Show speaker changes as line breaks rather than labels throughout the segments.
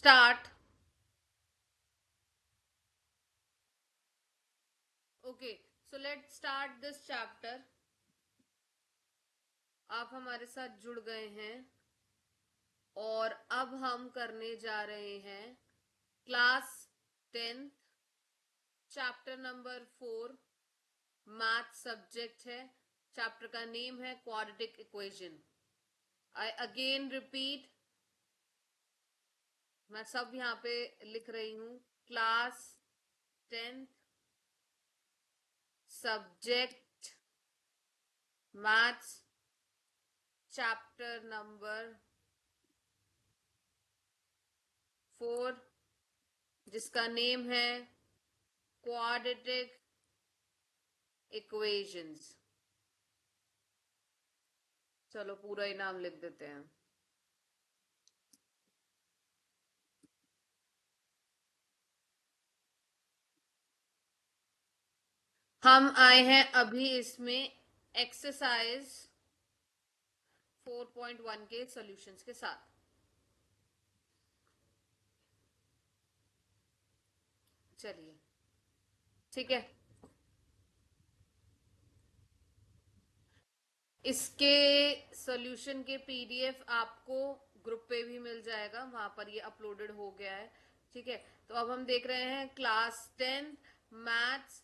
start. Okay, so let's start this chapter. आप हमारे साथ जुड़ गए हैं और अब हम करने जा रहे हैं class 10th chapter number 4 math subject है। चैप्टर का नेम है quadratic equation. I again repeat, मैं सब यहाँ पे लिख रही हूं, class 10th subject maths chapter number 4 जिसका नेम है क्वाड्रेटिक इक्वेशंस। चलो पूरा ही नाम लिख देते हैं। हम आए हैं अभी इसमें एक्सरसाइज 4.1 के सॉल्यूशंस के साथ। चलिए ठीक है, इसके सॉल्यूशन के पीडीएफ आपको ग्रुप पे भी मिल जाएगा, वहां पर ये अपलोडेड हो गया है। ठीक है, तो अब हम देख रहे हैं class 10 maths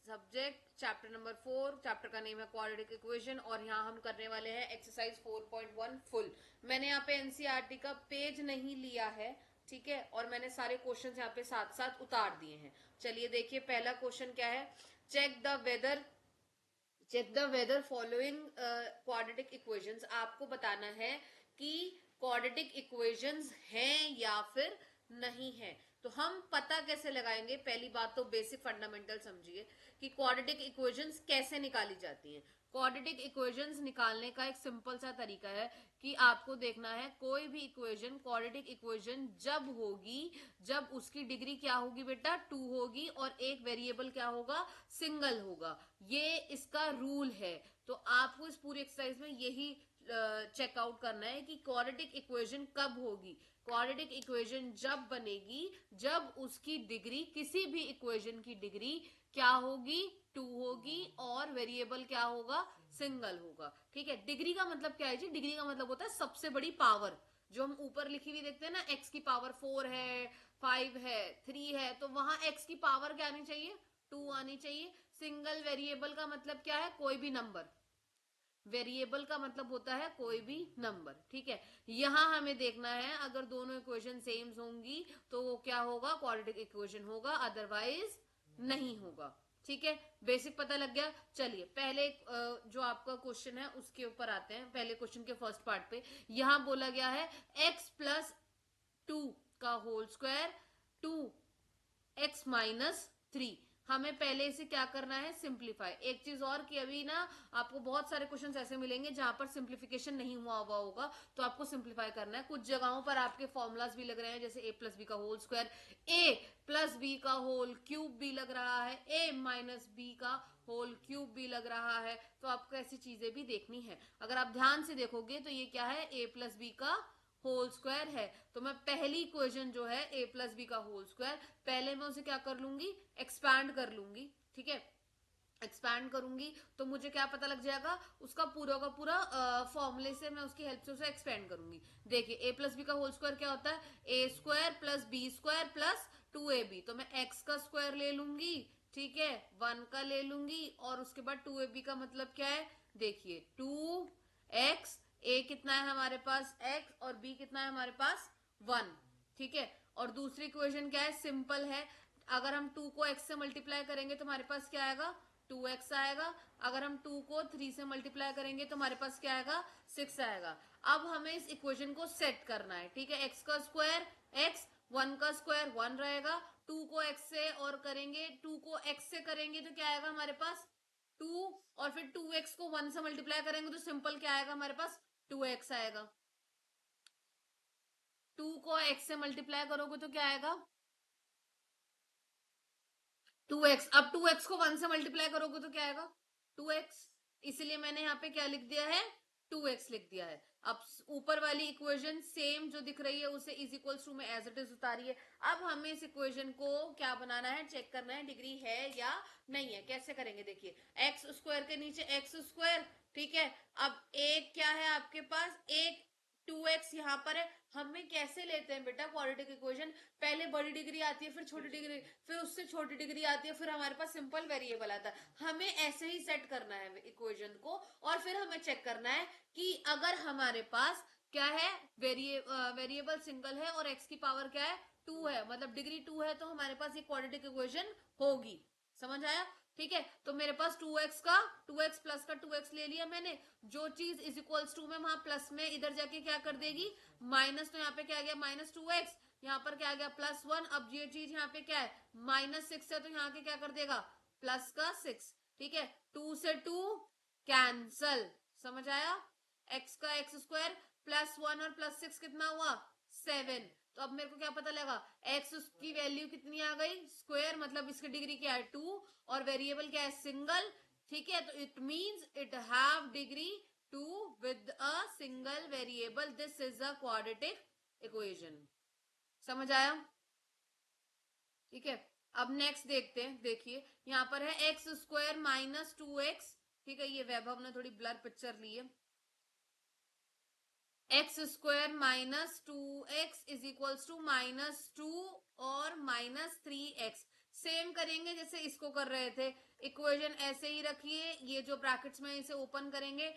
subject chapter number 4। Chapter का नेम है क्वाड्रेटिक इक्वेशन और यहाँ हम करने वाले हैं एक्सरसाइज 4.1 फुल। मैंने यहाँ पे एनसीईआरटी का पेज नहीं लिया है, ठीक है, और मैंने सारे क्वेश्चन यहाँ पे साथ साथ उतार दिए हैं। चलिए देखिए, पहला क्वेश्चन क्या है। Check the whether following quadratic equations. आपको बताना है कि क्वाड्रेटिक इक्वेशंस हैं या फिर नहीं है। तो हम पता कैसे लगाएंगे? पहली बात तो बेसिक फंडामेंटल समझिए कि क्वाड्रेटिक इक्वेशंस कैसे निकाली जाती हैं। क्वाड्रेटिक इक्वेशंस निकालने का एक सिंपल सा तरीका है कि आपको देखना है कोई भी इक्वेशन, क्वाड्रेटिक इक्वेशन जब होगी, जब उसकी डिग्री क्या होगी बेटा, 2 होगी और एक वेरिएबल क्या होगा, सिंगल होगा। ये इसका रूल है। तो आपको इस पूरी एक्सरसाइज में यही चेकआउट करना है कि क्वाड्रेटिक इक्वेशन कब होगी। क्वाड्रेटिक इक्वेशन जब बनेगी जब उसकी डिग्री, किसी भी इक्वेशन की डिग्री क्या होगी, 2 होगी और वेरिएबल क्या होगा, सिंगल होगा। ठीक है, डिग्री का मतलब क्या है जी? डिग्री का मतलब होता है सबसे बड़ी पावर। जो हम ऊपर लिखी हुई देखते हैं ना, x की पावर 4 है, 5 है, 3 है, तो वहां x की पावर क्या आनी चाहिए, 2 आनी चाहिए। सिंगल वेरिएबल का मतलब क्या है, कोई भी नंबर। वेरिएबल का मतलब होता है कोई भी नंबर। ठीक है, यहां हमें देखना है अगर दोनों इक्वेशन सेम होंगी तो वो क्या होगा, क्वाड्रेटिक इक्वेशन होगा, अदरवाइज नहीं होगा। ठीक है, बेसिक पता लग गया। चलिए पहले जो आपका क्वेश्चन है उसके ऊपर आते हैं। पहले क्वेश्चन के फर्स्ट पार्ट पे यहां बोला गया है x प्लस 2 का होल स्क्वायर 2x-3। हमें पहले इसे क्या करना है, सिंप्लीफाई। एक चीज और कि अभी ना आपको बहुत सारे क्वेश्चन ऐसे मिलेंगे जहां पर सिंप्लीफिकेशन नहीं हुआ हुआ होगा, तो आपको सिंप्लीफाई करना है। कुछ जगहों पर आपके फॉर्मूलाज भी लग रहे हैं, जैसे a प्लस बी का whole square, a plus B का होल क्यूब भी लग रहा है, a माइनस बी का होल क्यूब भी लग रहा है। तो आपको ऐसी चीजें भी देखनी है। अगर आप ध्यान से देखोगे तो ये क्या है, a प्लस बी का होल स्क्वायर है। तो मैं पहली इक्वेशन जो है a प्लस बी का होल स्क्वायर, पहले मैं उसे क्या कर लूंगी, एक्सपैंड कर लूंगी। ठीक है, एक्सपैंड करूंगी तो मुझे क्या पता लग जाएगा, उसका पूरा का पूरा फॉर्मूले से मैं उसकी हेल्प से उसे एक्सपेंड करूंगी। देखिए a प्लस बी का होल स्क्वायर क्या होता है, A square plus B square plus 2ab। तो मैं x का स्क्वायर ले लूंगी, ठीक है, 1 का ले लूंगी और उसके बाद 2ab का मतलब क्या है, देखिए 2x, a कितना है हमारे पास x और b कितना है हमारे पास 1। ठीक है, और दूसरी इक्वेशन क्या है, सिंपल है। अगर हम 2 को x से मल्टीप्लाई करेंगे तो हमारे पास क्या आएगा, 2x आएगा। अगर हम 2 को 3 से मल्टीप्लाई करेंगे तो हमारे पास क्या आएगा, 6 आएगा। अब हमें इस इक्वेशन को सेट करना है। ठीक है, x का स्क्वायर x, 1 का स्क्वायर 1 रहेगा, 2 को x से और करेंगे, 2 को x से करेंगे तो क्या आएगा हमारे पास 2, और फिर 2x को 1 से मल्टीप्लाई करेंगे तो सिंपल क्या आएगा हमारे पास, 2x आएगा। 2 को x से मल्टीप्लाई करोगे तो क्या आएगा, 2x। अब 2x को 1 से मल्टीप्लाई करोगे तो क्या आएगा, 2x। इसलिए मैंने यहाँ पे क्या लिख दिया है, 2x लिख दिया है। अब ऊपर वाली इक्वेशन सेम जो दिख रही है उसे इज इक्वल्स टू में एज इट इज उतारिए। अब हमें इस इक्वेशन को क्या बनाना है, चेक करना है डिग्री है या नहीं है। कैसे करेंगे, देखिए एक्स स्क्वायर के नीचे एक्स स्क्वायर, ठीक है। अब एक क्या है आपके पास, एक 2x यहाँ पर है। हमें कैसे लेते हैं बेटा क्वाड्रेटिक इक्वेशन, पहले बड़ी डिग्री आती है, फिर छोटी डिग्री, फिर उससे छोटी डिग्री आती है, फिर हमारे पास सिंपल वेरिएबल आता है। हमें ऐसे ही सेट करना है इक्वेशन को, और फिर हमें चेक करना है कि अगर हमारे पास क्या है, वेरिएबल सिंगल है और x की पावर क्या है, 2 है, मतलब डिग्री 2 है, तो हमारे पास ये क्वाड्रेटिक इक्वेशन होगी। समझ आया, ठीक है। तो मेरे पास 2x का 2x प्लस का 2x ले लिया मैंने। जो चीज इज इक्वल्स टू में वहां प्लस में इधर जाके क्या कर देगी, माइनस, तो यहाँ पे क्या आ गया -2x, यहाँ पर क्या आ गया +1। अब ये चीज यहाँ पे क्या है, -6 है, तो यहाँ के क्या कर देगा, प्लस का 6, ठीक है। 2 से 2 कैंसल, समझ आया। x का x स्क्वायर +1 और +6 कितना हुआ, 7। तो अब मेरे को क्या पता लगा, x की वैल्यू कितनी आ गई, स्क्वायर, मतलब इसकी डिग्री क्या है 2, और वेरिएबल क्या है, सिंगल, ठीक है। तो it means it have degree 2 with a single variable, this is a quadratic equation. समझ आया, ठीक है। अब नेक्स्ट देखते हैं, देखिए यहाँ पर है एक्स स्क्वायर -2x, ठीक है। ये वैभव ने थोड़ी ब्लर पिक्चर ली है। X square -2x is equals to -2 और -3x। सेम करेंगे जैसे इसको कर रहे थे, इक्वेशन ऐसे ही रखिए, ये जो ब्रैकेट्स में इसे ओपन करेंगे,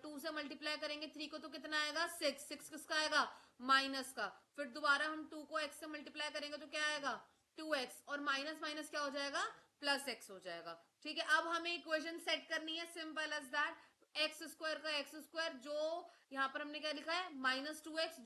2 से मल्टीप्लाई करेंगे 3 को तो कितना आएगा, 6, 6 किसका आएगा, माइनस का। फिर दोबारा हम 2 को x से मल्टीप्लाई करेंगे तो क्या आएगा, 2x, और माइनस माइनस क्या हो जाएगा, +x हो जाएगा, ठीक है। अब हमें इक्वेशन सेट करनी है, simple as that. X square का एक्स स्क्वायर, जो यहाँ पर हमने क्या लिखा है -2x,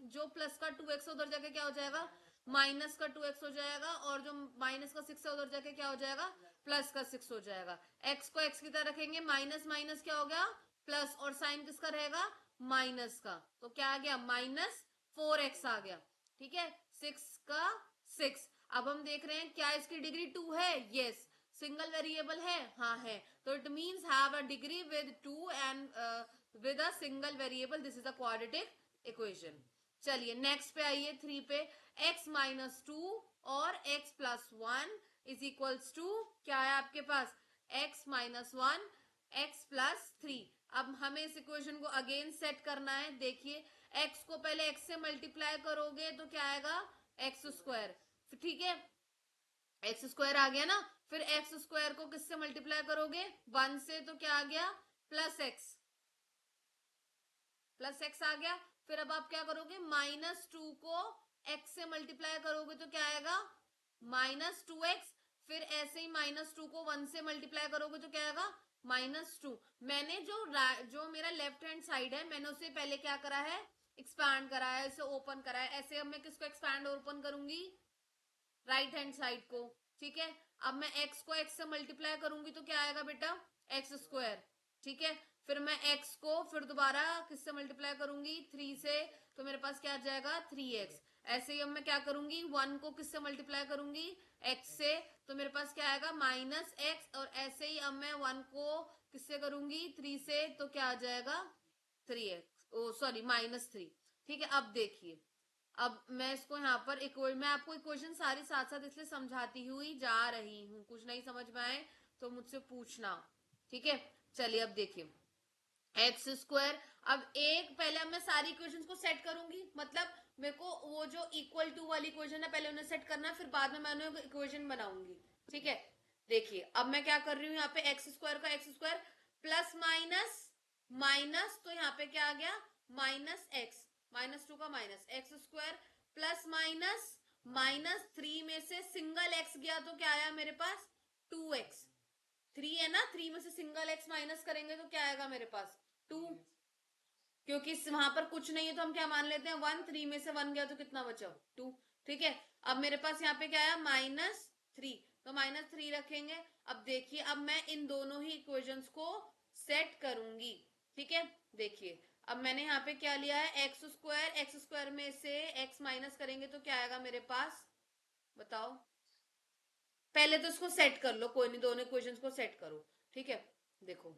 जो प्लस का 2x उधर जाके क्या हो जाएगा, माइनस का 2x हो जाएगा, और जो माइनस का 6 है उधर जाके क्या हो जाएगा, प्लस का 6 हो जाएगा। x को x की तरह रखेंगे, माइनस माइनस क्या हो गया, प्लस, और साइन किसका रहेगा, माइनस का, तो क्या आ गया, -4x आ गया, ठीक है। 6 का 6। अब हम देख रहे हैं क्या इसकी डिग्री 2 है, यस। सिंगल वेरिएबल है, हाँ है, तो it means have a degree with 2 and with a single variable, this is a quadratic equation. चलिए नेक्स्ट पे आइए, 3 पे, x -2 और x +1 इज इक्वल्स टू क्या है आपके पास, x -1 x +3। अब हमें इस इक्वेशन को अगेन सेट करना है। देखिए x को पहले x से मल्टीप्लाई करोगे तो क्या आएगा, एक्स स्क्वायर, ठीक है, एक्स स्क्वायर आ गया ना। फिर एक्स स्क्वायर को किससे मल्टीप्लाई करोगे, 1 से, तो क्या आ गया, +x, +x आ गया। फिर अब आप क्या करोगे, -2 को x से मल्टीप्लाई करोगे तो क्या आएगा, -2x। फिर ऐसे ही -2 को 1 से मल्टीप्लाई करोगे तो क्या आएगा, -2। मैंने जो मेरा लेफ्ट हैंड साइड है, मैंने उसे पहले क्या करा है, एक्सपैंड करा है, इसे ओपन करा है। ऐसे अब मैं किसको एक्सपैंड और ओपन करूंगी, राइट हैंड साइड को, ठीक है। अब मैं x को x से मल्टीप्लाई करूंगी तो क्या आएगा बेटा, एक्स स्क्वायर, ठीक है। फिर मैं x को फिर दोबारा किससे मल्टीप्लाई करूंगी, 3 से, तो मेरे पास क्या आ जाएगा, 3x। ऐसे ही अब मैं क्या करूंगी, 1 को किससे मल्टीप्लाई करूंगी, x से, तो मेरे पास क्या आएगा, -x। और ऐसे ही अब मैं 1 को किससे करूंगी, 3 से, तो क्या आ जाएगा, 3x, ओ सॉरी -3, ठीक है। अब देखिए, अब मैं इसको यहाँ पर मैं आपको इक्वेशन सारी साथ साथ इसलिए समझाती हुई जा रही हूँ, कुछ नहीं समझ में आए तो मुझसे पूछना, ठीक है। चलिए अब देखिए, एक्स स्क्वायर, अब एक पहले अब मैं सारी इक्वेशंस को सेट करूंगी, मतलब मेरे को वो जो इक्वल टू वाली इक्वेशन है पहले उन्हें सेट करना, फिर बाद में मैं उन्हें इक्वेशन बनाऊंगी, ठीक है। देखिए अब मैं क्या कर रही हूँ, यहाँ पे एक्स स्क्वायर का x square plus minus minus, तो यहाँ पे क्या आ गया, -x, -2 का minus, x square plus minus -3 में से सिंगल x गया तो क्या आया मेरे पास, 2x। 3 है ना, 3 में से सिंगल x माइनस करेंगे तो क्या आएगा मेरे पास, 2, क्योंकि वहां पर कुछ नहीं है तो हम क्या मान लेते हैं, 1, 3 में से 1 गया तो कितना बचा, 2, ठीक है। अब मेरे पास यहाँ पे क्या आया, -3, तो -3 रखेंगे। अब देखिए अब मैं इन दोनों ही इक्वेशंस को सेट करूंगी, ठीक है। देखिए अब मैंने यहाँ पे क्या लिया है, एक्स स्क्वायर में से x माइनस करेंगे तो क्या आएगा मेरे पास, बताओ। पहले तो इसको सेट कर लो, कोई नहीं, दोनों इक्वेशंस को सेट करो, ठीक है। देखो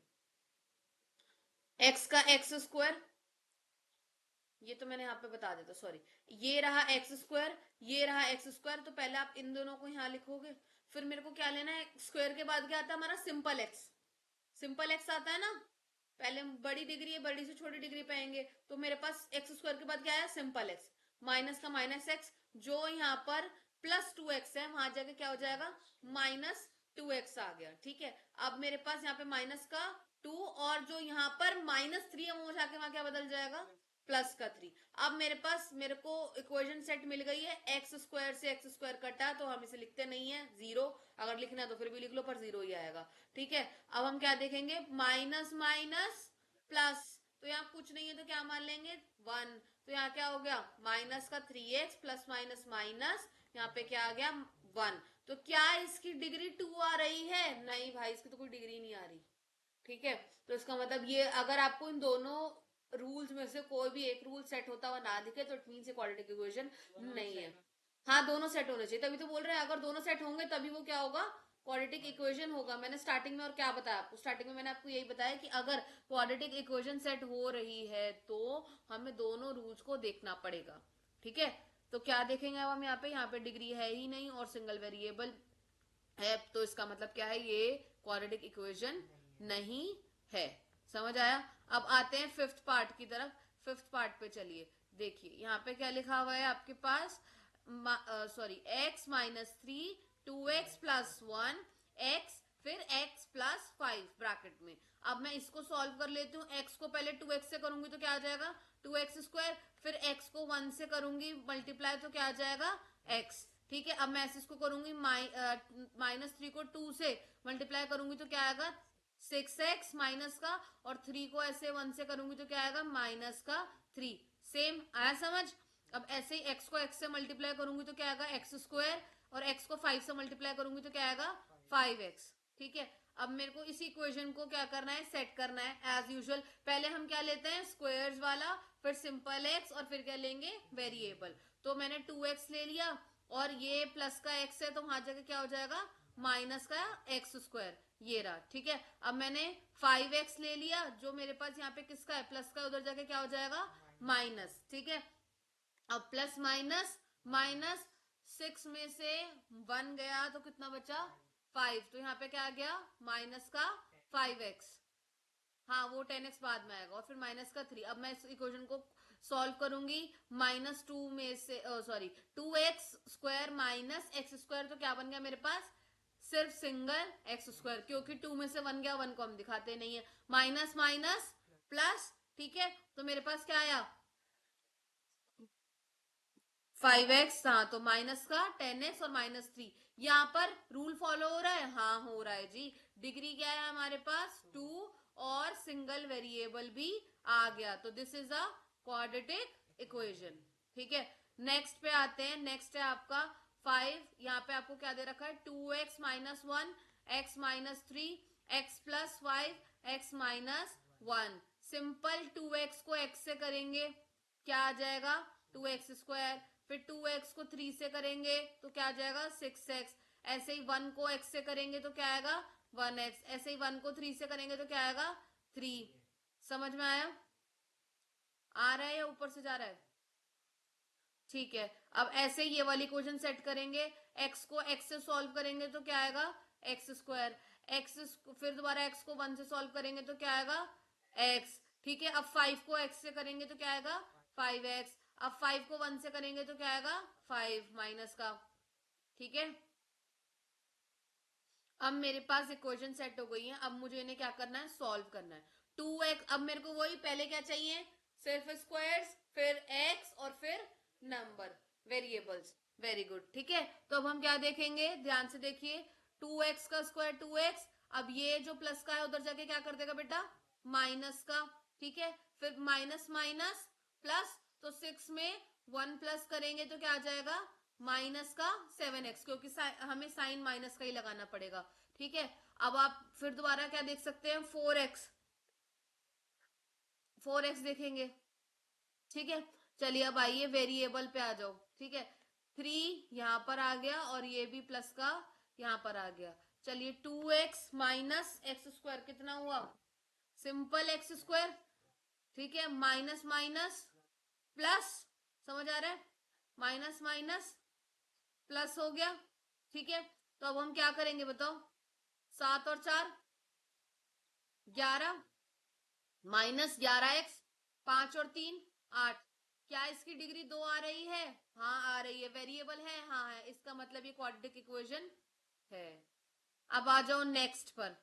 एक्स का एक्स स्क्वायर, ये तो मैंने यहाँ पे बता दिया था, सॉरी, ये रहा एक्स स्क्वायर, ये रहा एक्स स्क्वायर, तो पहले आप इन दोनों को यहाँ लिखोगे, फिर मेरे को क्या लेना है, स्क्वायर के बाद क्या आता है हमारा, सिंपल एक्स, सिंपल एक्स आता है ना, पहले बड़ी डिग्री है, बड़ी से छोटी डिग्री पे आएंगे, तो मेरे पास एक्स स्क्वायर के बाद क्या है, सिंपल एक्स, माइनस का माइनस एक्स, जो यहाँ पर प्लस 2x है वहां जाके क्या हो जाएगा, -2x आ गया, ठीक है। अब मेरे पास यहाँ पे माइनस का 2, और जो यहाँ पर -3 है वो जाके वहां क्या बदल जाएगा, +3। अब मेरे पास, मेरे को इक्वेशन सेट मिल गई है, एक्स स्क्वायर से एक्स स्क्वायर कटा, तो हम इसे लिखते नहीं है, 0, अगर लिखना है तो फिर भी लिख लो, पर 0 ही आएगा, ठीक है। अब हम क्या देखेंगे, माइनस माइनस प्लस, तो यहाँ कुछ नहीं है तो क्या मान लेंगे, 1, तो यहाँ क्या हो गया, माइनस का 3x प्लस माइनस माइनस, यहाँ पे क्या आ गया, 1, तो क्या इसकी डिग्री 2 आ रही है, नहीं भाई इसकी तो कोई डिग्री नहीं आ रही, ठीक है। तो इसका मतलब ये, अगर आपको इन दोनों रूल्स में से कोई भी एक रूल सेट होता हुआ ना दिखे तो इट मीन ये क्वाड्रेटिक इक्वेशन नहीं है। हाँ दोनों सेट होने चाहिए, तभी तो बोल रहे हैं, अगर दोनों सेट होंगे तभी वो क्या होगा, क्वाड्रेटिक इक्वेशन होगा। मैंने स्टार्टिंग में और क्या बताया आपको, स्टार्टिंग में मैंने आपको यही बताया कि अगर क्वाड्रेटिक इक्वेशन सेट हो रही है तो हमें दोनों रूल्स को देखना पड़ेगा, ठीक है। तो क्या देखेंगे अब हम यहाँ पे डिग्री है ही नहीं और सिंगल वेरिएबल है, तो इसका मतलब क्या है, ये क्वाड्रेटिक इक्वेशन नहीं है, समझ आया। अब आते हैं फिफ्थ पार्ट की तरफ, फिफ्थ पार्ट पे चलिए, देखिए यहाँ पे क्या लिखा हुआ है आपके पास, sorry, x-3 2x plus 1 x, फिर x प्लस 5 ब्रैकेट में। अब मैं इसको सॉल्व कर लेती हूँ, x को पहले 2x से करूंगी तो क्या आ जाएगा, 2x स्क्वायर, फिर x को 1 से करूंगी मल्टीप्लाई तो क्या आ जाएगा, x, ठीक है। अब मैं ऐसे इसको करूंगी, -3 को 2 से मल्टीप्लाई करूंगी तो क्या आएगा, 6x माइनस का, और 3 को ऐसे 1 से करूंगी तो क्या आएगा, माइनस का 3, सेम आया समझ। अब ऐसे ही x को x से मल्टीप्लाई करूंगी तो क्या आएगा, एक्स स्क्वायर, और x को 5 से मल्टीप्लाई करूंगी तो क्या आएगा, 5x, ठीक है। अब मेरे को इसी इक्वेशन को क्या करना है, सेट करना है एज यूजुअल। पहले हम क्या लेते हैं, स्क्वायर्स वाला, फिर सिंपल x, और फिर क्या लेंगे, वेरिएबल। तो मैंने 2x ले लिया, और ये प्लस का x है तो वहां जाके क्या हो जाएगा, माइनस का एक्स स्क्वायर, ये रहा, ठीक है। अब मैंने 5x ले लिया, जो मेरे पास यहाँ पे किसका है, प्लस का, उधर जाके क्या हो जाएगा, माइनस, ठीक है। अब प्लस माइनस माइनस, 6 में से 1 गया तो कितना बचा, 5, तो यहाँ पे क्या आ गया, माइनस का 5x, हाँ वो 10x बाद में आएगा, और फिर माइनस का 3। अब मैं इस इक्वेशन को सॉल्व करूंगी, -2 में से, sorry, 2x square minus x square, तो क्या बन गया मेरे पास, सिर्फ सिंगल एक्स स्क्वायर, क्योंकि 2 में से 1 गया, 1 को हम दिखाते नहीं है, माइनस माइनस प्लस, ठीक है। तो मेरे पास क्या आया, 5x, हाँ, तो माइनस का 10x और -3, यहाँ पर रूल फॉलो हो रहा है, हाँ हो रहा है जी। डिग्री क्या है हमारे पास, 2, और सिंगल वेरिएबल भी आ गया, तो this is a quadratic equation, ठीक है। नेक्स्ट पे आते हैं, नेक्स्ट है आपका 5, यहाँ पे आपको क्या दे रखा है, 2x minus 1 x minus 3 x plus 5 x minus 1, simple 2x को x से करेंगे क्या आ जाएगा, 2x स्क्वायर, फिर 2x को 3 से करेंगे तो क्या आ जाएगा, 6x, ऐसे ही 1 को x से करेंगे तो क्या आएगा, 1x, ऐसे ही 1 को 3 से करेंगे तो क्या आएगा, 3, समझ में आया, आ रहा है या ऊपर से जा रहा है, ठीक है। अब ऐसे ये वाली क्वेश्चन सेट करेंगे, x को x से सॉल्व करेंगे तो क्या आएगा, एक्स स्क्वायर, x, फिर दोबारा x को 1 से सॉल्व करेंगे तो क्या आएगा, x, ठीक है। अब 5 को x से करेंगे तो क्या आएगा, 5x, अब 5 को 1 से करेंगे तो क्या आएगा, 5 माइनस का, ठीक है। अब मेरे पास इक्वेशन सेट हो गई है, अब मुझे इन्हें क्या करना है, सॉल्व करना है। 2x, अब मेरे को वही पहले क्या चाहिए, सिर्फ स्क्वायर्स, फिर x, और फिर नंबर, वेरिएबल्स, वेरी गुड, ठीक है। तो अब हम क्या देखेंगे, ध्यान से देखिए, 2x का स्क्वायर 2x, अब ये जो प्लस का है उधर जाके क्या कर देगा बेटा, माइनस का, ठीक है। फिर माइनस माइनस प्लस, तो 6 में 1 प्लस करेंगे तो क्या आ जाएगा, माइनस का 7x, क्योंकि हमें साइन माइनस का ही लगाना पड़ेगा, ठीक है। अब आप फिर दोबारा क्या देख सकते हैं, 4x, 4x देखेंगे, ठीक है। चलिए अब आइए वेरिएबल पे आ जाओ, ठीक है, 3 यहां पर आ गया, और ये भी प्लस का यहां पर आ गया। चलिए 2x माइनस एक्स स्क्वायर कितना हुआ, सिंपल एक्स स्क्वायर, ठीक है, माइनस माइनस प्लस, समझ आ रहा है, माइनस माइनस प्लस हो गया। ठीक है, तो अब हम क्या करेंगे बताओ, 7 और 4 11, माइनस 11x, 5 और 3 8। क्या इसकी डिग्री 2 आ रही है? हाँ आ रही है, वेरिएबल है, हाँ है, इसका मतलब ये क्वाड्रेटिक इक्वेशन है। अब आ जाओ नेक्स्ट पर,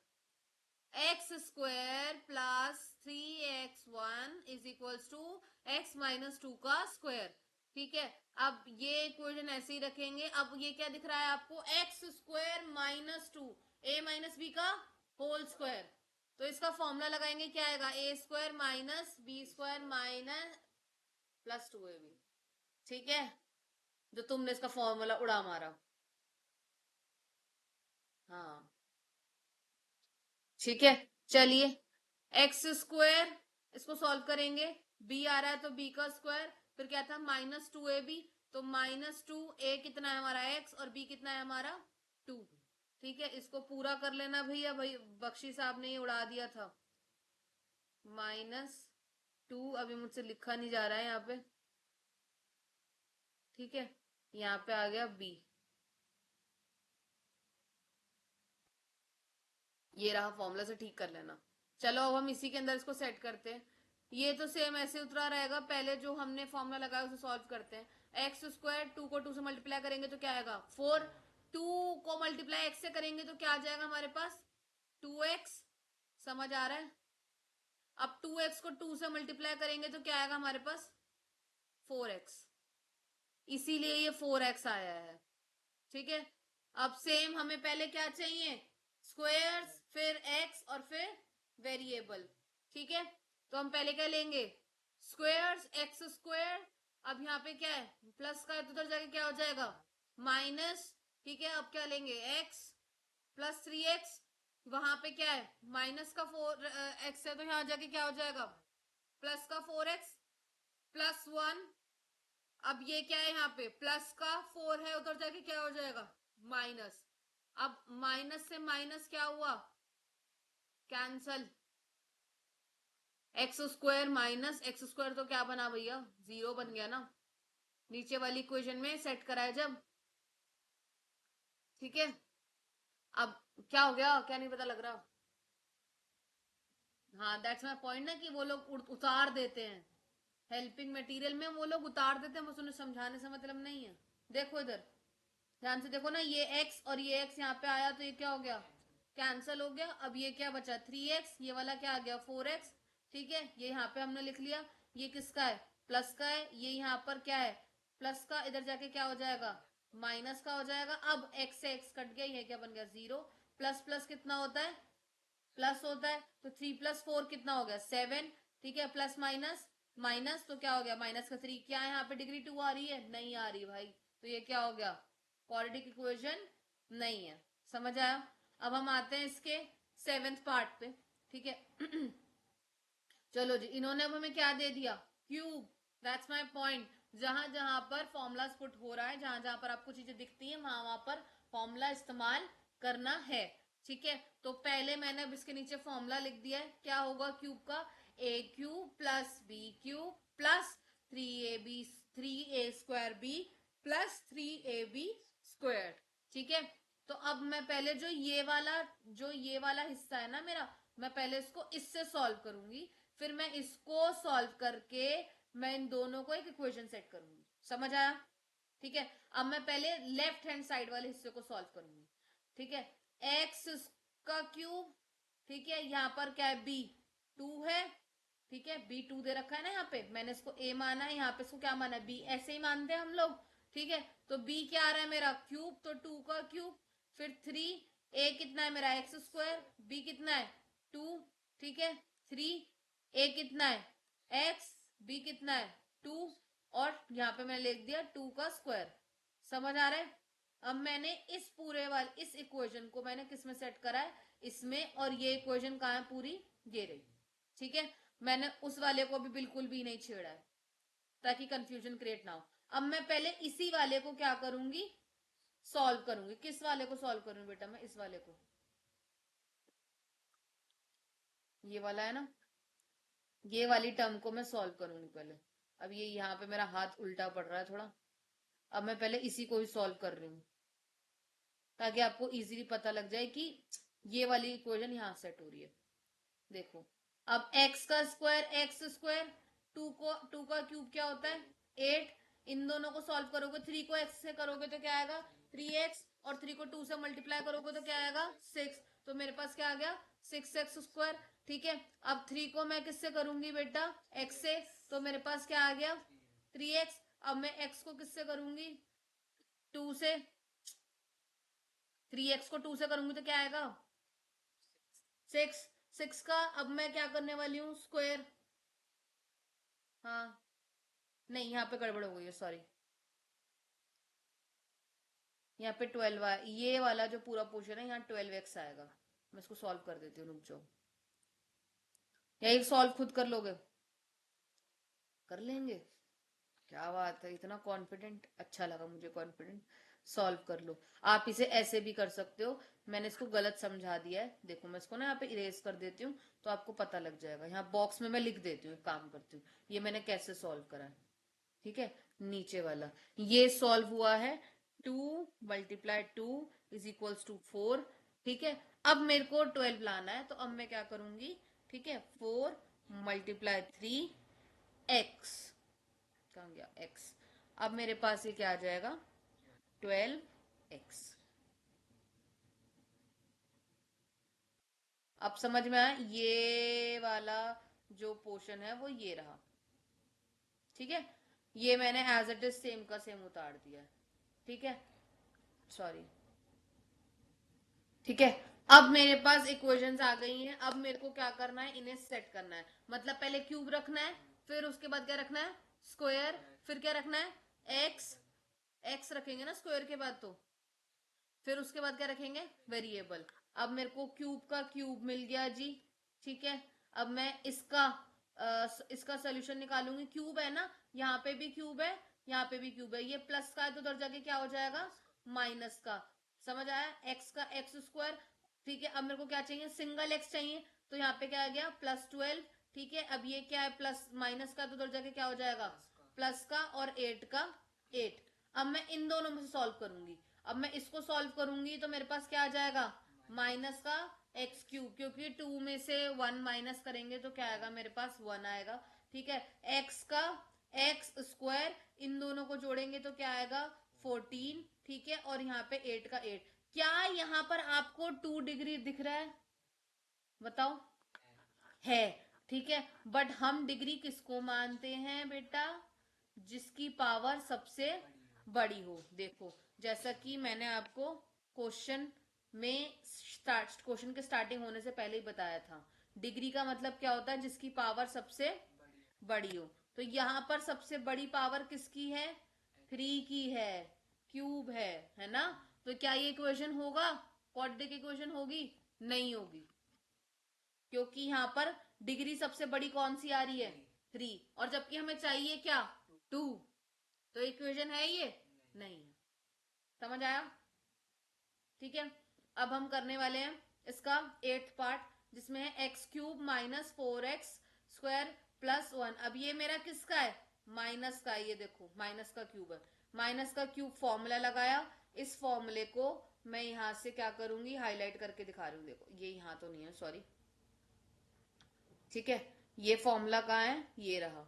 x square plus 3x1 is equals to x minus 2 का स्क्वायर। ठीक है, अब ये इक्वेशन ऐसे ही रखेंगे। अब ये क्या दिख रहा है आपको, X square minus 2 A minus B का होल स्क्वायर। तो इसका फॉर्मूला लगाएंगे, क्या आएगा, A square minus B square minus plus 2ab। ठीक है, जो तुमने इसका फॉर्मूला उड़ा मारा। हाँ ठीक है, चलिए, एक्स स्क्वायर, इसको सॉल्व करेंगे, बी आ रहा है तो बी का स्क्वायर, फिर क्या था माइनस 2ab, तो माइनस 2, ए कितना है हमारा एक्स और बी कितना है हमारा 2। ठीक है, इसको पूरा कर लेना भैया, भाई बख्शी साहब ने ये उड़ा दिया था। -2, अभी मुझसे लिखा नहीं जा रहा है यहाँ पे। ठीक है, यहाँ पे आ गया बी, ये रहा फॉर्मूला से ठीक कर लेना। चलो अब हम इसी के अंदर इसको सेट करते हैं। ये तो सेम ऐसे उतरा रहेगा, पहले जो हमने फॉर्मूला लगाया उसे सॉल्व करते हैं। एक्स स्क्वायर, 2 को 2 से मल्टीप्लाई करेंगे तो क्या आएगा 4, 2 को मल्टीप्लाई एक्स से करेंगे तो क्या आ जाएगा हमारे पास 2x। समझ आ रहा है, अब 2x को 2 से मल्टीप्लाई करेंगे तो क्या आएगा हमारे पास 4x, इसीलिए ये 4x आया है। ठीक है, अब सेम हमें पहले क्या चाहिए, स्क्वायर्स, फिर x और फिर वेरिएबल। ठीक है, तो हम पहले क्या लेंगे, स्क्वायर्स, एक्स स्क्वायर। अब यहाँ पे क्या है, प्लस का है तो उधर जाके क्या हो जाएगा माइनस। ठीक है, अब क्या लेंगे, x प्लस 3x, वहां पे क्या है माइनस का 4x है तो यहाँ जाके क्या हो जाएगा प्लस का 4x प्लस 1। अब ये क्या है, यहाँ पे प्लस का 4 है, उधर जाके क्या हो जाएगा माइनस। अब माइनस से माइनस क्या हुआ, cancel, x square minus x square तो क्या बना भैया 0 बन गया ना, नीचे वाली इक्वेशन में सेट कराए जब। ठीक है, अब क्या हो गया, क्या नहीं पता लग रहा। हाँ दैट्स माय पॉइंट ना, कि वो लोग उतार देते हैं हेल्पिंग मटेरियल में, वो लोग उतार देते हैं, बस उन्हें समझाने से मतलब नहीं है। देखो इधर ध्यान से देखो ना, ये x और ये x यहाँ पे आया तो ये क्या हो गया कैंसल हो गया। अब ये क्या बचा 3x, ये वाला क्या आ गया 4x। ठीक है, ये यहाँ पे हमने लिख लिया, ये किसका है प्लस का है, ये यहाँ पर क्या है प्लस का, इधर जाके क्या हो जाएगा माइनस का हो जाएगा। अब x से x कट गया, ये क्या बन गया 0, प्लस प्लस कितना होता है प्लस होता है, तो 3 + 4 कितना हो गया 7। ठीक है, प्लस माइनस माइनस तो क्या हो गया माइनस का 3, क्या है यहाँ पे डिग्री 2 आ रही है, नहीं आ रही भाई, तो ये क्या हो गया क्वाड्रेटिक इक्वेशन नहीं है। समझ आया, अब हम आते हैं इसके 7th पार्ट पे। ठीक है चलो जी, इन्होंने अब हमें क्या दे दिया क्यूब, दैट्स माय पॉइंट, जहां जहां पर फॉर्मूला पुट हो रहा है, जहां जहां पर आपको चीजें दिखती हैं वहां वहां पर फॉर्मूला इस्तेमाल करना है। ठीक है, तो पहले मैंने अब इसके नीचे फॉर्मूला लिख दिया है, क्या होगा क्यूब का, A cube plus B cube plus 3ab 3a² b plus 3ab²। ठीक है, तो अब मैं पहले जो ये वाला हिस्सा है ना मेरा, मैं पहले इसको इससे सॉल्व करूंगी, फिर मैं इसको सॉल्व करके मैं इन दोनों को एक इक्वेशन सेट करूंगी। समझ आया, ठीक है, अब मैं पहले लेफ्ट हैंड साइड वाले हिस्से को सॉल्व करूंगी। ठीक है, एक्स का क्यूब, ठीक है, यहाँ पर क्या है बी 2 है। ठीक है, बी 2 दे रखा है ना, यहाँ पे मैंने इसको ए माना है, यहाँ पे इसको क्या माना है बी, ऐसे ही मानते हैं हम लोग। ठीक है, तो बी क्या आ रहा है मेरा क्यूब, तो 2 का क्यूब, फिर 3, ए कितना है मेरा एक्स स्क्वायर, बी कितना है 2। ठीक है, 3, ए कितना है एक्स, बी कितना है 2, और यहाँ पे मैंने लिख दिया 2 का स्क्वायर। समझ आ रहा है, अब मैंने इस पूरे वाले इस इक्वेशन को मैंने किस में सेट करा है, इसमें, और ये इक्वेशन कहाँ है पूरी, ये रही। ठीक है, मैंने उस वाले को भी बिल्कुल भी नहीं छेड़ा है ताकि कंफ्यूजन क्रिएट ना हो। अब मैं पहले इसी वाले को क्या करूंगी सॉल्व करूंगी, किस वाले को सॉल्व करूंगी बेटा, मैं इस वाले को, ये वाला है ना, ये वाली टर्म को मैं सॉल्व करूंगी पहले। अब ये यहाँ पे मेरा हाथ उल्टा पड़ रहा है थोड़ा। अब मैं पहले इसी को ही सॉल्व कर रही हूँ, ताकि आपको इजीली पता लग जाए कि ये वाली इक्वेशन यहाँ सेट हो रही है। देखो, अब x का स्क्वायर एक्स स्क्वायर, टू का क्यूब क्या होता है 8। इन दोनों को सॉल्व करोगे, 3 को x से करोगे तो क्या आएगा 3x, और 3 को 2 से मल्टीप्लाई करोगे तो क्या आएगा 6। तो मेरे पास क्या आ गया 6x स्क्वायर। ठीक है, अब 3 को मैं किससे करूंगी बेटा x से, तो मेरे पास क्या आ गया 3x। अब मैं x को किससे करूंगी 2 से, 3x को 2 से करूंगी तो क्या आएगा 6। 6 का अब मैं क्या करने वाली हूँ स्क्वायर। हाँ, नहीं यहाँ पे गड़बड़ हो गई है, सॉरी। यहाँ पे 12 ये वाला जो पूरा पोर्शन है यहाँ 12x आएगा। मैं इसको सॉल्व कर देती हूँ, रुक जाओ। या एक सॉल्व खुद कर लोगे, कर लेंगे। क्या बात है, इतना कॉन्फिडेंट, अच्छा लगा मुझे कॉन्फिडेंट। सॉल्व कर लो। आप इसे ऐसे भी कर सकते हो, मैंने इसको गलत समझा दिया है। देखो मैं इसको ना यहाँ पे इरेज कर देती हूँ, तो आपको पता लग जाएगा। यहाँ बॉक्स में मैं लिख देती हूँ, काम करती हूँ ये मैंने कैसे सॉल्व करा है। ठीक है, नीचे वाला ये सॉल्व हुआ है 2 × 2 = 4। ठीक है, अब मेरे को 12 लाना है, तो अब मैं क्या करूंगी, ठीक है 4 × 3x, कहाँ गया x। अब मेरे पास ये क्या आ जाएगा 12x। अब समझ में आया, ये वाला जो पोर्शन है वो ये रहा। ठीक है, ये मैंने एज इट इज सेम का सेम उतार दिया है। ठीक है, सॉरी। ठीक है, अब मेरे पास इक्वेशंस आ गई हैं। अब मेरे को क्या करना है, इन्हें सेट करना है। मतलब पहले क्यूब रखना है, फिर उसके बाद क्या रखना है स्क्वायर, फिर क्या रखना है एक्स। एक्स रखेंगे ना स्क्वायर के बाद, तो फिर उसके बाद क्या रखेंगे वेरिएबल। अब मेरे को क्यूब का क्यूब मिल गया जी। ठीक है, अब मैं इसका सोल्यूशन निकालूंगी। क्यूब है ना, यहाँ पे भी क्यूब है, यहाँ पे भी क्यूब है। ये प्लस का है तो उधर जाके क्या हो जाएगा माइनस का। समझ आया, एक्स का एक्स स्क्वायर। ठीक है, अब मेरे को क्या चाहिए सिंगल एक्स चाहिए, तो यहाँ पे क्या आ गया +12। ठीक है, अब ये क्या है प्लस माइनस का, तो उधर जाके क्या हो जाएगा प्लस का, और 8 का 8। अब मैं इन दोनों में से सॉल्व करूंगी। अब मैं इसको सॉल्व करूंगी तो मेरे पास क्या आ जाएगा माइनस का एक्स क्यूब, क्योंकि 2 में से 1 माइनस करेंगे तो क्या आएगा मेरे पास 1 आएगा। ठीक है, एक्स का एक्स स्क्वायर, इन दोनों को जोड़ेंगे तो क्या आएगा 14। ठीक है, और यहाँ पे 8 का 8। क्या यहाँ पर आपको 2 डिग्री दिख रहा है, बताओ है। ठीक है, बट हम डिग्री किसको मानते हैं बेटा, जिसकी पावर सबसे बड़ी हो। देखो, जैसा कि मैंने आपको क्वेश्चन में स्टार्ट, क्वेश्चन के स्टार्टिंग होने से पहले ही बताया था, डिग्री का मतलब क्या होता है जिसकी पावर सबसे बड़ी हो। तो यहाँ पर सबसे बड़ी पावर किसकी है 3 की है, क्यूब है ना। तो क्या ये इक्वेशन होगा, क्वाड्रेटिक इक्वेशन होगी, नहीं होगी, क्योंकि यहाँ पर डिग्री सबसे बड़ी कौन सी आ रही है 3, और जबकि हमें चाहिए क्या 2। तो इक्वेशन है ये नहीं है। समझ आया। ठीक है, अब हम करने वाले हैं इसका 8th पार्ट, जिसमें है x³ - 4x² +1। अब ये मेरा किसका है माइनस का, ये देखो माइनस का क्यूब है। माइनस का क्यूब फॉर्मूला लगाया, इस फॉर्मूले को मैं यहां से क्या करूंगी हाईलाइट करके दिखा रही हूँ। देखो ये यहां तो नहीं है, सॉरी। ठीक है, ये फॉर्मूला कहाँ है, ये रहा,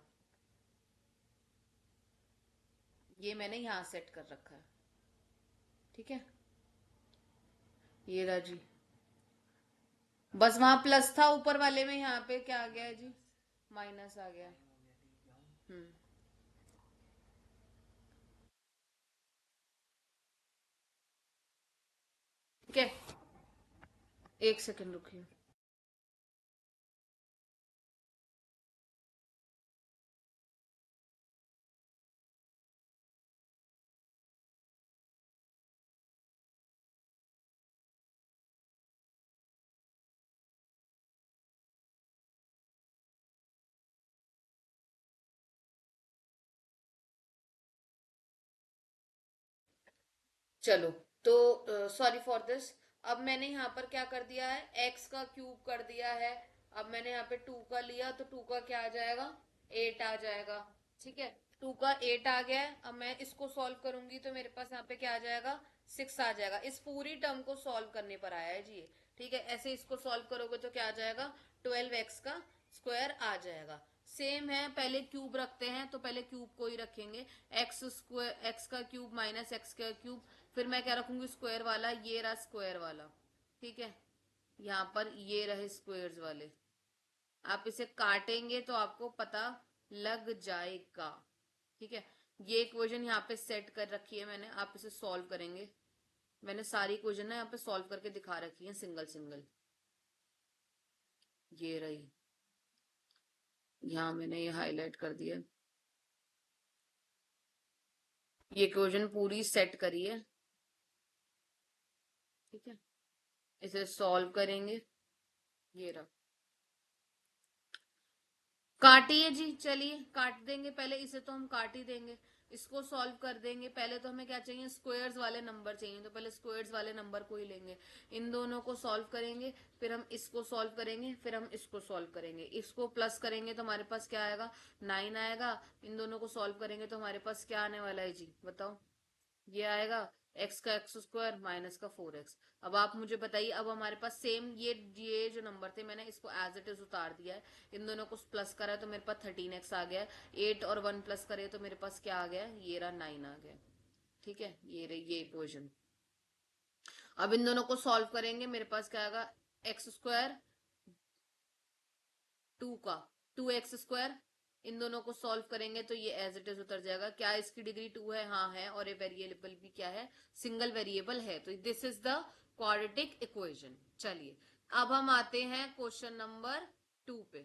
ये मैंने यहां सेट कर रखा है। ठीक है, ये रहा जी। बस वहां प्लस था ऊपर वाले में, यहाँ पे क्या आ गया है जी माइनस आ गया। हम्म, ठीक है, एक सेकंड रुकिए। चलो, तो सॉरी फॉर दिस। अब मैंने यहाँ पर क्या कर दिया है एक्स का क्यूब कर दिया है, अब मैंने यहाँ पे 2 का लिया तो 2 का क्या आ जाएगा, 8 आ जाएगा। ठीक है, 2 का 8 आ गया है। अब मैं इसको सॉल्व करूंगी तो मेरे पास यहाँ पे क्या आ जाएगा, 6 आ जाएगा। इस पूरी टर्म को सॉल्व करने पर आया है जी ये। ठीक है, ऐसे इसको सॉल्व करोगे तो क्या आ जाएगा, 12x का स्क्वायर आ जाएगा। सेम है, पहले क्यूब रखते हैं तो पहले क्यूब को ही रखेंगे। एक्स स्क्वायर, एक्स का क्यूब माइनस एक्स का क्यूब, फिर मैं क्या रखूंगी, स्क्वायर वाला, ये रहा स्क्वायर वाला। ठीक है, यहाँ पर ये रहे स्क्वायर्स वाले। आप इसे काटेंगे तो आपको पता लग जाएगा। ठीक है, ये इक्वेशन यहाँ पे सेट कर रखी है मैंने, आप इसे सॉल्व करेंगे। मैंने सारी इक्वेशन ना यहाँ पे सॉल्व करके दिखा रखी है सिंगल सिंगल। ये रही, यहाँ मैंने ये हाईलाइट कर दिया। ये इक्वेशन पूरी सेट करी है। ठीक है, इसे सॉल्व करेंगे। ये रहा, काटिए जी, चलिए काट देंगे। पहले इसे तो हम काट ही देंगे, इसको सॉल्व कर देंगे। पहले तो हमें क्या चाहिए, स्क्वायर्स वाले नंबर चाहिए, तो पहले स्क्वायर्स वाले नंबर को ही लेंगे। इन दोनों को सॉल्व करेंगे, फिर हम इसको सॉल्व करेंगे, फिर हम इसको सॉल्व करेंगे। इसको प्लस करेंगे तो हमारे पास क्या आएगा, 9 आएगा। इन दोनों को सॉल्व करेंगे तो हमारे पास क्या आने वाला है जी, बताओ। ये आएगा एक्स का एक्स स्क्वायर माइनस का 4x। अब आप मुझे बताइए, अब हमारे पास सेम ये जो नंबर थे मैंने इसको एज इट इज उतार दिया है। इन दोनों को प्लस करा है तो मेरे पास 13x आ गया है। 8 और 1 प्लस करे तो मेरे पास क्या आ गया, ये रहा 9 आ गया। ठीक है, ये रही ये इक्वेशन। अब इन दोनों को सॉल्व करेंगे, मेरे पास क्या आएगा, एक्स स्क्वायर 2 का 2x स्क्वायर। इन दोनों को सॉल्व करेंगे तो ये एज इट इज उतर जाएगा। क्या इसकी डिग्री 2 है, हाँ है, और ये वेरिएबल भी क्या है, सिंगल वेरिएबल है। तो this is the quadratic equation. चलिए, अब हम आते हैं क्वेश्चन नंबर 2 पे।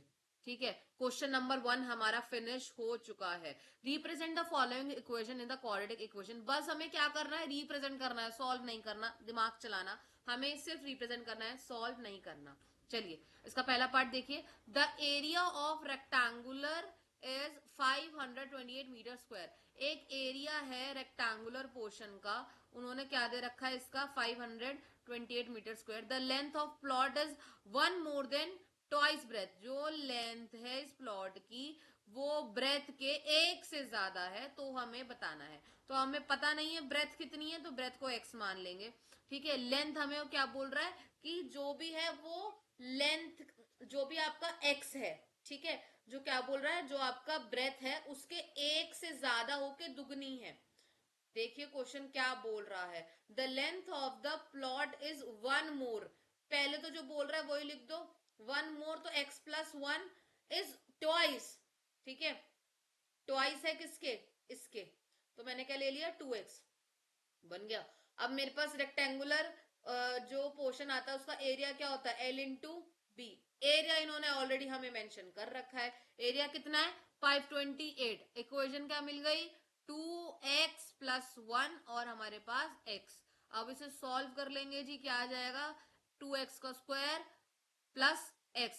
ठीक है, क्वेश्चन नंबर 1 हमारा फिनिश हो चुका है। Represent the following equation in the quadratic equation. बस हमें क्या करना है, रिप्रेजेंट करना है, सॉल्व नहीं करना, दिमाग चलाना। हमें सिर्फ रिप्रेजेंट करना है, सॉल्व नहीं करना। चलिए, इसका पहला पार्ट देखिए। The area of rectangular is 528 metre square. एक एरिया है रेक्टेंगुलर पोर्शन का, उन्होंने क्या दे रखा है इसका, 528 metre square. The length of plot is 1 more than twice breadth. जो लेंथ है इस प्लॉट की वो ब्रेथ के 1 से ज्यादा है, तो हमें बताना है। तो हमें पता नहीं है ब्रेथ कितनी है, तो ब्रेथ को x मान लेंगे। ठीक है, लेंथ हमें क्या बोल रहा है कि जो भी है वो लेंथ, जो भी आपका x है, ठीक है, जो क्या बोल रहा है, जो आपका ब्रेथ है उसके 1 से ज्यादा होके दुगनी है। देखिए क्वेश्चन क्या बोल रहा है, the length of the plot is 1 मोर। पहले तो जो बोल रहा है वही लिख दो, 1 मोर तो x+1 इज ट्वाइस। ठीक है, ट्वाइस है किसके, इसके, तो मैंने क्या ले लिया, 2x बन गया। अब मेरे पास रेक्टेंगुलर जो पोर्शन आता है उसका एरिया क्या होता है, L इंटू बी। एरिया इन्होंने ऑलरेडी हमें मेंशन कर रखा है। एरिया कितना है, 528। इक्वेशन क्या मिल गई, 2x+1 और हमारे पास x। अब इसे सॉल्व कर लेंगे जी, क्या आ जाएगा, 2x का स्क्वायर प्लस x।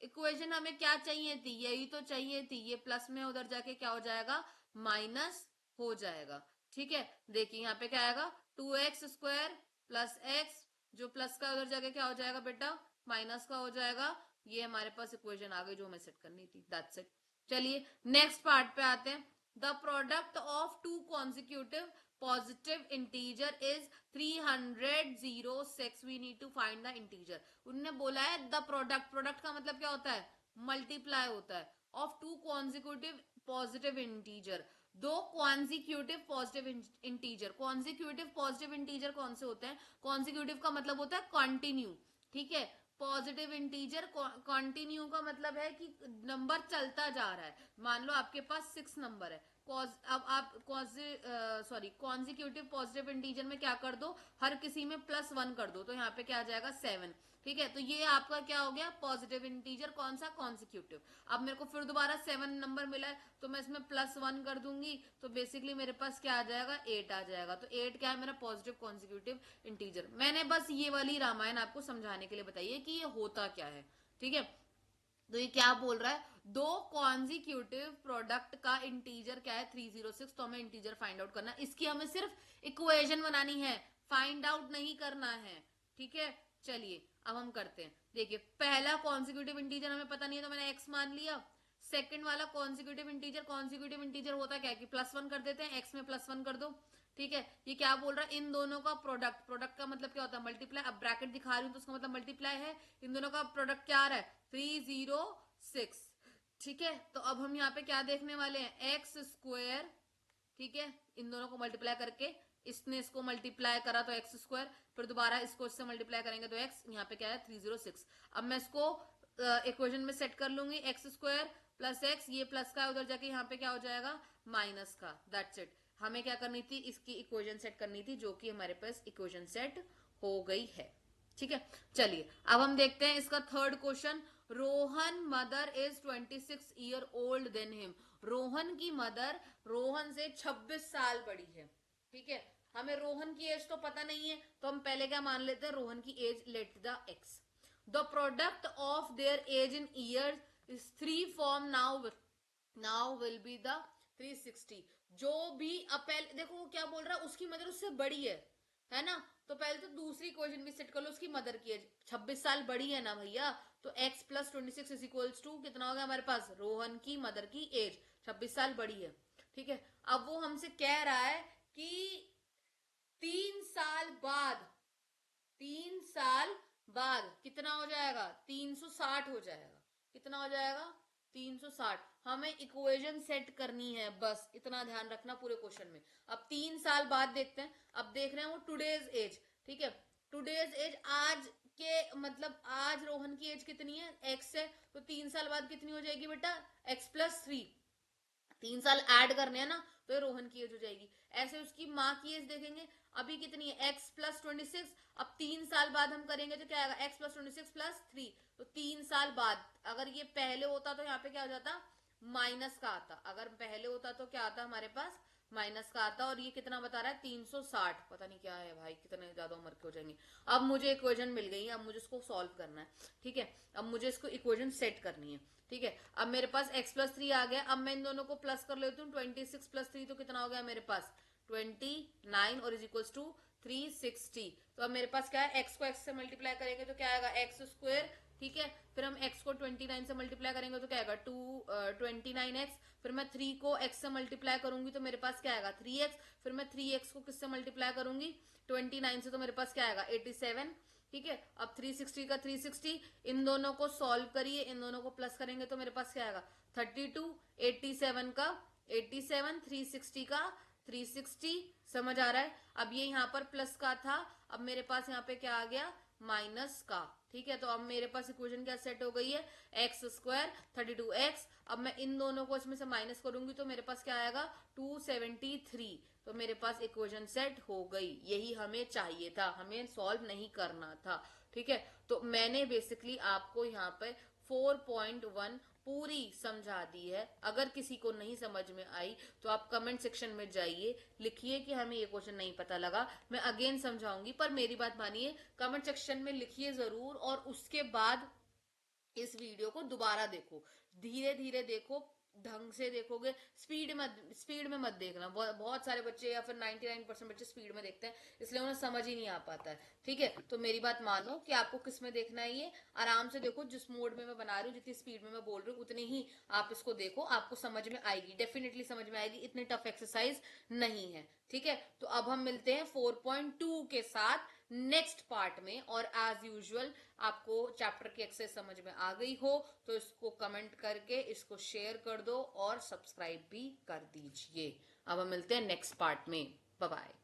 इक्वेशन हमें क्या चाहिए थी, यही तो चाहिए थी। ये प्लस में उधर जाके क्या हो जाएगा, माइनस हो जाएगा। ठीक है, देखिए यहाँ पे क्या आएगा, 2x² प्लस x, जो प्लस का उधर जाके क्या हो जाएगा बेटा, माइनस का हो जाएगा। ये हमारे पास इक्वेशन आ गई जो हमें सेट करनी थी, दैट्स इट। चलिए नेक्स्ट पार्ट पे आते हैं। The product of two consecutive positive integer is 306। We need to find the integer. उन्होंने बोला है द प्रोडक्ट, प्रोडक्ट का मतलब क्या होता है, मल्टीप्लाई होता है, of two consecutive positive integer, दो consecutive positive integer. Consecutive positive integer कौन से होते हैं, कॉन्जिक्यूटिव का मतलब होता है कंटिन्यू। ठीक है, पॉजिटिव इंटीजर कंटिन्यू का मतलब है कि नंबर चलता जा रहा है। मान लो आपके पास 6 नंबर है, अब आप कॉन्जिक्यूटिव पॉजिटिव इंटीजर में क्या कर दो, हर किसी में +1 कर दो, तो यहाँ पे क्या आ जाएगा, 7। ठीक है, तो ये आपका क्या हो गया, पॉजिटिव इंटीजर कौन सा, कॉन्जिक्यूटिव। अब मेरे को फिर दोबारा 7 नंबर मिला है तो मैं इसमें +1 कर दूंगी, तो बेसिकली मेरे पास क्या आ जाएगा, 8 आ जाएगा। तो 8 क्या है, मेरा पॉजिटिव कॉन्जिक्यूटिव इंटीजर। मैंने बस ये वाली रामायण आपको समझाने के लिए बताई है कि ये होता क्या है। ठीक है, तो ये क्या बोल रहा है, दो कॉन्जिक्यूटिव प्रोडक्ट का इंटीजर क्या है, 306। तो हमें इंटीजर फाइंड आउट करना है, इसकी हमें सिर्फ इक्वेशन बनानी है, फाइंड आउट नहीं करना है। ठीक है, चलिए अब हम करते हैं। देखिए पहला कॉन्सिक्यूटिव इंटीजर हमें पता नहीं है तो मैंने x मान लिया। सेकंड वाला कॉन्सिक्यूटिव इंटीजर होता क्या कि +1 कर देते हैं, x में +1 कर दो। ठीक है, ये क्या बोल रहा है, इन दोनों का प्रोडक्ट का मतलब क्या होता है, मल्टीप्लाई। अब ब्रैकेट दिखा रही हूं तो उसका मतलब मल्टीप्लाई है। इन दोनों का प्रोडक्ट क्या आ रहा है, 306। ठीक है, तो अब हम यहाँ पे क्या देखने वाले हैं, एक्स स्क्वायर। ठीक है, इन दोनों को मल्टीप्लाई करके इसने इसको मल्टीप्लाई करा तो एक्स स्क्वायर, फिर दोबारा इसको इससे मल्टीप्लाई करेंगे तो एक्स, यहाँ पे क्या है 306। अब मैं इसको इक्वेशन में सेट कर लूंगी, एक्स स्क्वायर प्लस एक्स, ये प्लस का उधर जाके यहाँ पे क्या हो जाएगा माइनस का। That's it. हमें क्या करनी थी, इसकी इक्वेशन सेट करनी थी, जो कि हमारे पास इक्वेशन सेट हो गई है। ठीक है, चलिए अब हम देखते हैं इसका third question. Rohan mother is 26 year old than him. Rohan की मदर रोहन से 26 साल बड़ी है। ठीक है, हमें रोहन की एज तो पता नहीं है, तो हम पहले क्या मान लेते हैं, रोहन की age let the x. The product of their age in years is 3 from now will be the 360। जो भी अब पहले देखो वो क्या बोल रहा है, उसकी मदर उससे बड़ी है ना, तो पहले तो दूसरी इक्वेशन भी सेट कर लो, उसकी मदर की एज 26 साल बड़ी है ना भैया, तो x plus 26 is equals to कितना हो गया हमारे पास, रोहन की मदर की एज 26 साल बड़ी है। ठीक है, अब वो हमसे कह रहा है कि 3 साल बाद कितना हो जाएगा, 360 हो जाएगा। कितना हो जाएगा, 360। हमें इक्वेशन सेट करनी है, बस इतना ध्यान रखना पूरे क्वेश्चन में। अब 3 साल बाद देखते हैं, अब देख रहे हैं वो टुडेज एज। ठीक है, टुडेज एज आज के मतलब आज रोहन की एज कितनी है, x है, तो 3 साल बाद कितनी हो जाएगी बेटा, x प्लस 3। 3 साल ऐड करने हैं ना, तो ये रोहन की एज हो जाएगी। ऐसे उसकी माँ की एज देखेंगे, अभी कितनी है, x प्लस 26। अब 3 साल बाद हम करेंगे तो क्या आएगा, x प्लस 26 प्लस 3, तो 3 साल बाद। अगर ये पहले होता तो यहाँ पे क्या हो जाता, माइनस का आता। अगर पहले होता तो क्या आता हमारे पास, माइनस का आता। और ये कितना बता रहा है, 360। पता नहीं क्या है भाई, कितने ज्यादा उम्र के हो जाएंगे। अब मुझे इक्वेशन मिल गई है, अब मुझे इसको सॉल्व करना है। ठीक है, अब मुझे इसको इक्वेशन सेट करनी है। ठीक है, अब मेरे पास x प्लस 3 आ गया। अब मैं इन दोनों को प्लस कर लेती हूँ, 26 प्लस 3 तो कितना हो गया मेरे पास 29 और इज इक्वल्स टू 360। तो अब मेरे पास क्या है, x को x से मल्टीप्लाई करेंगे तो क्या आएगा, एक्स स्क्वायर। ठीक है, फिर हम x को 29 से मल्टीप्लाई करेंगे तो क्या आएगा 29x। फिर मैं 3 को x से मल्टीप्लाई करूंगी तो मेरे पास क्या आएगा 3x। फिर मैं 3x को किससे मल्टीप्लाई करूंगी, 29 से, तो मेरे पास क्या आएगा 87। ठीक है, अब 360 का 360, इन दोनों को सॉल्व करिए, इन दोनों को प्लस करेंगे तो मेरे पास क्या आएगा 32। 87 का 87, 360 का 360। समझ आ रहा है। अब ये यहाँ पर प्लस का था, अब मेरे पास यहाँ पे क्या आ गया, माइनस का। ठीक है, तो अब मेरे पास इक्वेशन क्या सेट हो गई है, एक्स स्क्वायर 32x। अब मैं इन दोनों को इसमें से माइनस करूंगी तो मेरे पास क्या आएगा 273। तो मेरे पास इक्वेशन सेट हो गई। यही हमें चाहिए था, हमें सॉल्व नहीं करना था। ठीक है, तो मैंने बेसिकली आपको यहाँ पे 4.1 पूरी समझा दी है। अगर किसी को नहीं समझ में आई तो आप कमेंट सेक्शन में जाइए, लिखिए कि हमें ये क्वेश्चन नहीं पता लगा, मैं अगेन समझाऊंगी। पर मेरी बात मानिए, कमेंट सेक्शन में लिखिए जरूर, और उसके बाद इस वीडियो को दोबारा देखो, धीरे धीरे देखो, ढंग से देखोगे। स्पीड में मत देखना। बहुत सारे बच्चे या फिर 99% बच्चे स्पीड में देखते हैं, इसलिए उन्हें समझ ही नहीं आ पाता है। ठीक है, तो मेरी बात मानो कि आपको किस में देखना है, ये आराम से देखो। जिस मोड में मैं बना रही हूँ, जितनी स्पीड में मैं बोल रही हूँ, उतनी ही आप इसको देखो, आपको समझ में आएगी, डेफिनेटली समझ में आएगी। इतनी टफ एक्सरसाइज नहीं है। ठीक है, तो अब हम मिलते हैं 4.2 के साथ नेक्स्ट पार्ट में। और एज यूजुअल आपको चैप्टर की एक्सरसाइज समझ में आ गई हो तो इसको कमेंट करके इसको शेयर कर दो और सब्सक्राइब भी कर दीजिए। अब हम मिलते हैं नेक्स्ट पार्ट में। Bye bye.